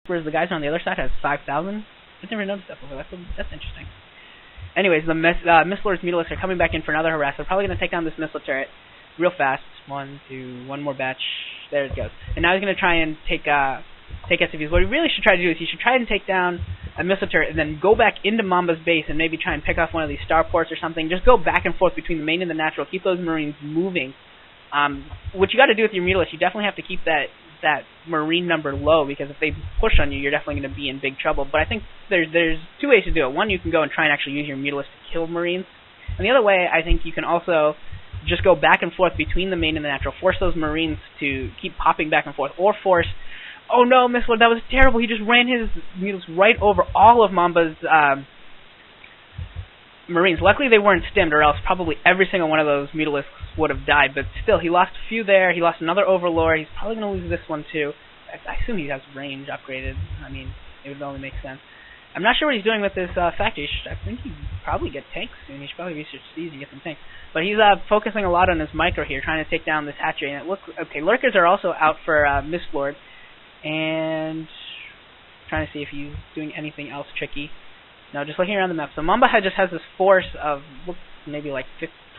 whereas the guys on the other side has 5,000. I've never noticed that before. That's interesting. Anyways, the Mystlord's Mutalisks are coming back in for another harass. They're probably going to take down this missile turret real fast. One more batch. There it goes. And now he's going to try and take SCVs. What he really should try to do is he should try and take down a missile turret and then go back into Mamba's base and maybe try and pick off one of these starports or something. Just go back and forth between the main and the natural. Keep those Marines moving. What you got to do with your Mutalisk, you definitely have to keep that Marine number low, because if they push on you, you're definitely going to be in big trouble. But I think there's two ways to do it. One, you can go and try and actually use your Mutalisk to kill Marines. And the other way, I think you can also just go back and forth between the main and the natural. Force those Marines to keep popping back and forth. Or force... Oh no, Mystlord, that was terrible. He just ran his Mutalisks right over all of Mamba's Marines. Luckily they weren't stimmed, or else probably every single one of those Mutalisks would have died. But still, he lost a few there. He lost another Overlord. He's probably going to lose this one too. I assume he has range upgraded. I mean, it would only make sense. I'm not sure what he's doing with this factory. I think he'd probably get tanks soon. He should probably research these and get some tanks. But he's focusing a lot on his micro here, trying to take down this hatchery. And it looks okay. Lurkers are also out for Mystlord, and trying to see if he's doing anything else tricky. No, just looking around the map. So Mamba just has this force of maybe like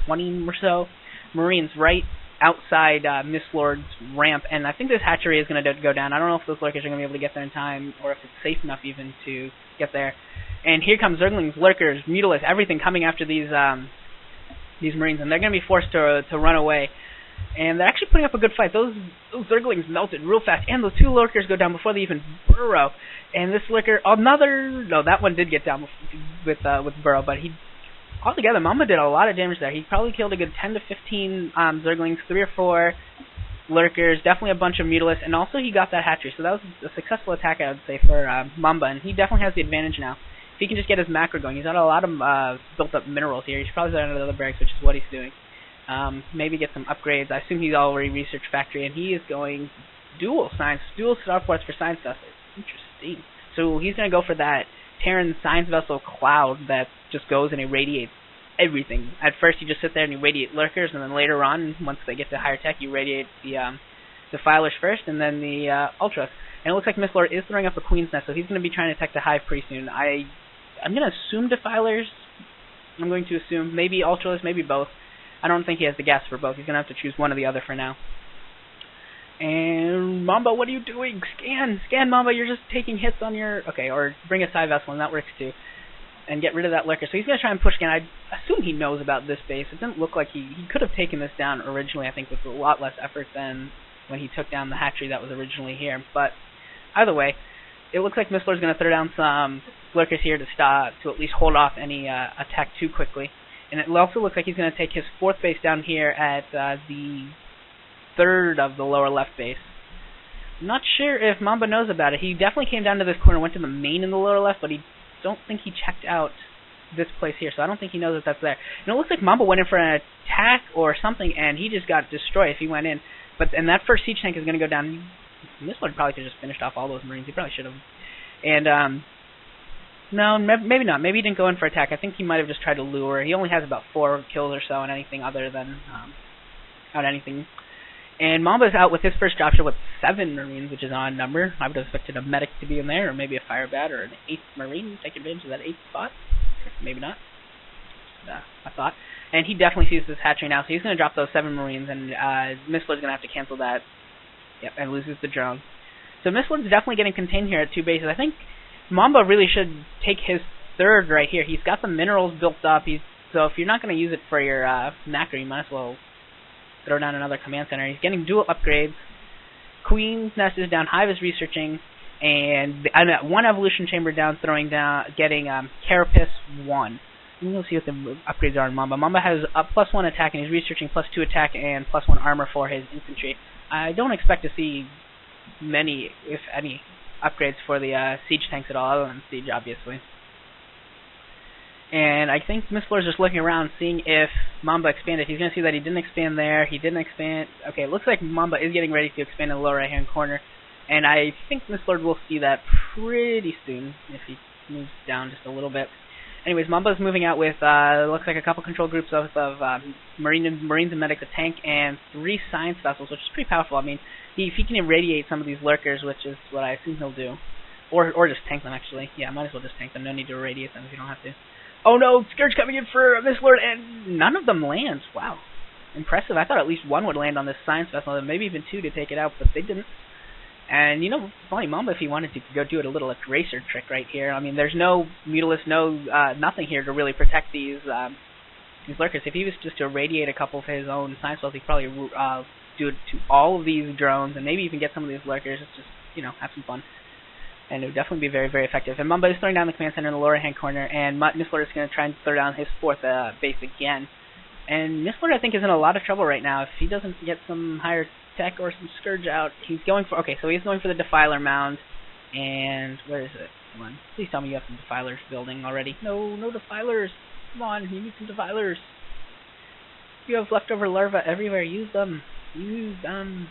20 or so Marines right outside Mystlord's ramp, and I think this hatchery is going to go down. I don't know if those Lurkers are going to be able to get there in time, or if it's safe enough even to get there. And here comes Zerglings, Lurkers, Mutalisks, everything coming after these Marines, and they're going to be forced to run away. And they're actually putting up a good fight. Those Zerglings melted real fast, and those two Lurkers go down before they even burrow. And this Lurker, no, that one did get down with burrow, but altogether, Mamba did a lot of damage there. He probably killed a good 10 to 15 Zerglings, 3 or 4 Lurkers, definitely a bunch of Mutalisks, and also he got that hatchery. So that was a successful attack, I would say, for Mamba, and he definitely has the advantage now. If he can just get his macro going, he's got a lot of built-up minerals here. He's probably got another barracks, which is what he's doing. Maybe get some upgrades. I assume he's already researched factory, and he is going dual starports for science vessels. Interesting. So he's going to go for that Terran science vessel cloud that just goes and irradiates everything. At first, you just sit there and irradiate Lurkers, and then later on, once they get to higher tech, you irradiate the Filers first, and then the Ultras. And it looks like Mystlord is throwing up a Queen's Nest, so he's going to be trying to attack the Hive pretty soon. I'm going to assume Defilers. I'm going to assume maybe Ultras, maybe both. I don't think he has the gas for both. He's going to have to choose one or the other for now. And Mamba, what are you doing? Scan, Mamba. You're just taking hits on your... Okay, or bring a side vessel, and that works too. And get rid of that Lurker. So he's going to try and push again. I assume he knows about this base. It didn't look like he could have taken this down originally, I think, with a lot less effort than when he took down the hatchery that was originally here. But either way, it looks like Mystlord's going to throw down some Lurkers here to at least hold off any attack too quickly. And it also looks like he's going to take his 4th base down here at the 3rd of the lower left base. I'm not sure if Mamba knows about it. He definitely came down to this corner, went to the main in the lower left, but I don't think he checked out this place here, so I don't think he knows that that's there. And it looks like Mamba went in for an attack or something, and he just got destroyed if he went in. And that first siege tank is going to go down. Mystlord probably could have just finished off all those Marines. He probably should have. And, no, maybe not. Maybe he didn't go in for attack. I think he might have just tried to lure. He only has about 4 kills or so on anything other than anything. And Mamba's out with his first dropship with 7 Marines, which is an odd number. I would have expected a medic to be in there, or maybe a fire bat, or an 8th Marine take advantage of that 8th spot. Maybe not. I thought. And he definitely sees this hatchery now, so he's going to drop those 7 Marines, and Mystlord's going to have to cancel that. Yep, and loses the drone. So Mystlord's definitely getting contained here at 2 bases. I think Mamba really should take his 3rd right here. He's got the minerals built up. So if you're not going to use it for your macro, you might as well throw down another command center. He's getting dual upgrades. Queen's Nest is down. Hive is researching. And 1 evolution chamber down, getting Carapace 1. We'll see what the upgrades are in Mamba. Mamba has a +1 attack, and he's researching +2 attack and +1 armor for his infantry. I don't expect to see many, if any, upgrades for the siege tanks at all, other than siege, obviously. And I think Mystlord's just looking around, seeing if Mamba expanded. He's going to see that he didn't expand there. He didn't expand. Okay, it looks like Mamba is getting ready to expand in the lower right-hand corner. And I think Mystlord will see that pretty soon, if he moves down just a little bit. Anyways, Mamba's moving out with, looks like a couple control groups of Marines and medics, a tank, and 3 science vessels, which is pretty powerful. I mean, if he can irradiate some of these Lurkers, which is what I assume he'll do, Or just tank them, actually. Yeah, might as well just tank them. No need to irradiate them if you don't have to. Oh no, Scourge coming in for Mystlord, and none of them lands. Wow. Impressive. I thought at least one would land on this Science Vessel, and maybe even two to take it out, but they didn't. And, you know, funny, Mamba, if he wanted to go do it a little eraser trick right here. I mean, there's no Mutalisk, nothing here to really protect these Lurkers. If he was just to irradiate a couple of his own Science Vessels, he'd probably do it to all of these drones, and maybe even get some of these Lurkers. Just, you know, have some fun. And it would definitely be very, very effective. And Mamba is throwing down the command center in the lower hand corner, and Mystlord is going to try and throw down his fourth base again. And Mystlord, I think, is in a lot of trouble right now. If he doesn't get some higher tech or some Scourge out, he's going for... Okay, so he's going for the Defiler mound. And where is it? Come on. Please tell me you have some Defilers building already. No, no Defilers. Come on, you need some Defilers. You have leftover larvae everywhere. Use them. Use them.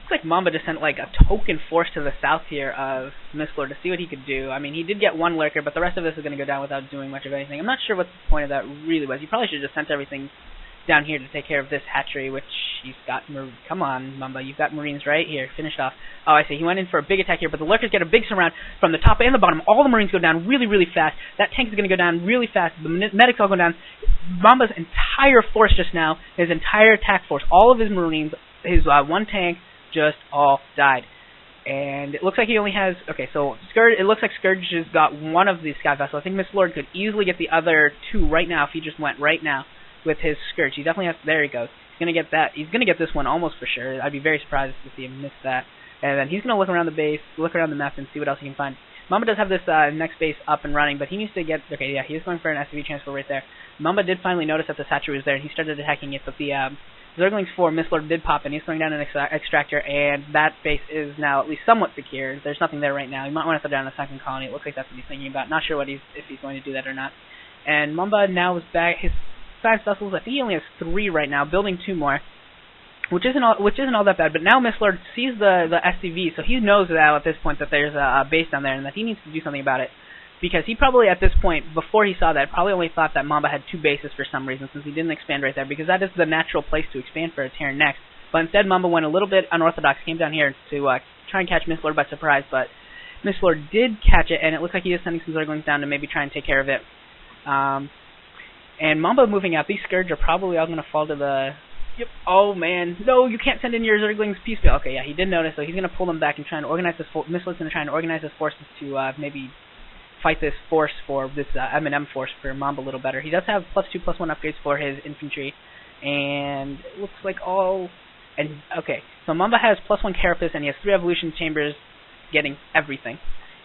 Looks like Mamba just sent like a token force to the south here of Mystlord to see what he could do. I mean, he did get one Lurker, but the rest of this is going to go down without doing much of anything. I'm not sure what the point of that really was. He probably should have just sent everything down here to take care of this hatchery, which he's got... Come on, Mamba, you've got Marines right here. Finished off. Oh, I see. He went in for a big attack here, but the Lurkers get a big surround from the top and the bottom. All the Marines go down really, really fast. That tank is going to go down really fast. The medics all go down. Mamba's entire force just now, his entire attack force, all of his Marines, his one tank, just all died. And it looks like he only has... Okay, so Scourge, it looks like Scourge has got one of these Sky Vessels. I think Mystlord could easily get the other two right now if he just went right now with his Scourge. He definitely has... There he goes. He's going to get that. He's going to get this one almost for sure. I'd be very surprised to see him miss that. And then he's going to look around the base, look around the map, and see what else he can find. Mamba does have this next base up and running, but he needs to get... Okay, yeah, he is going for an SCV transfer right there. Mamba did finally notice that the hatchery was there, and he started attacking it, but the... Zerglings 4, Mystlord did pop in. He's throwing down an extractor, and that base is now at least somewhat secure. There's nothing there right now. You might want to throw down a second colony. It looks like that's what he's thinking about. Not sure what if he's going to do that or not. And Mamba now is back. His Science Vessels, I think he only has 3 right now, building 2 more, which isn't all that bad. But now Mystlord sees the SCV, so he knows now at this point that there's a base down there and that he needs to do something about it. Because he probably, at this point, before he saw that, probably only thought that Mamba had 2 bases for some reason, since he didn't expand right there, because that is the natural place to expand for a Terran next. But instead, Mamba went a little bit unorthodox, came down here to try and catch Mystlord by surprise, but Mystlord did catch it, and it looks like he is sending some Zerglings down to maybe try and take care of it. And Mamba moving out, these Scourge are probably all going to fall to the... Yep. Oh, man. No, you can't send in your Zerglings piecemeal. Okay, yeah, he did notice, so he's going to pull them back and try and organize this... Mystlord's going to try and organize his forces to maybe... fight this force for this M&M force for Mamba a little better. He does have +2/+1 upgrades for his infantry, and it looks like all... And okay, so Mamba has +1 Carapace, and he has 3 evolution chambers getting everything.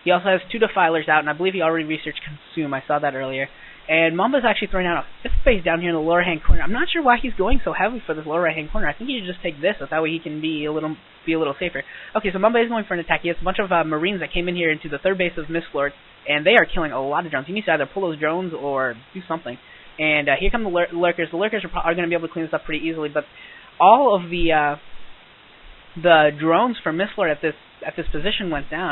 He also has 2 Defilers out, and I believe he already researched Consume. I saw that earlier. And Mamba's actually throwing out a 5th base down here in the lower hand corner. I'm not sure why he's going so heavy for this lower right hand corner. I think he should just take this, so that way he can be a little safer. Okay, so Mamba is going for an attack. He has a bunch of Marines that came in here into the 3rd base of Mystlord, and they are killing a lot of drones. He needs to either pull those drones or do something. And here come the Lurkers. The Lurkers are going to be able to clean this up pretty easily, but all of the drones for Mystlord at this position went down.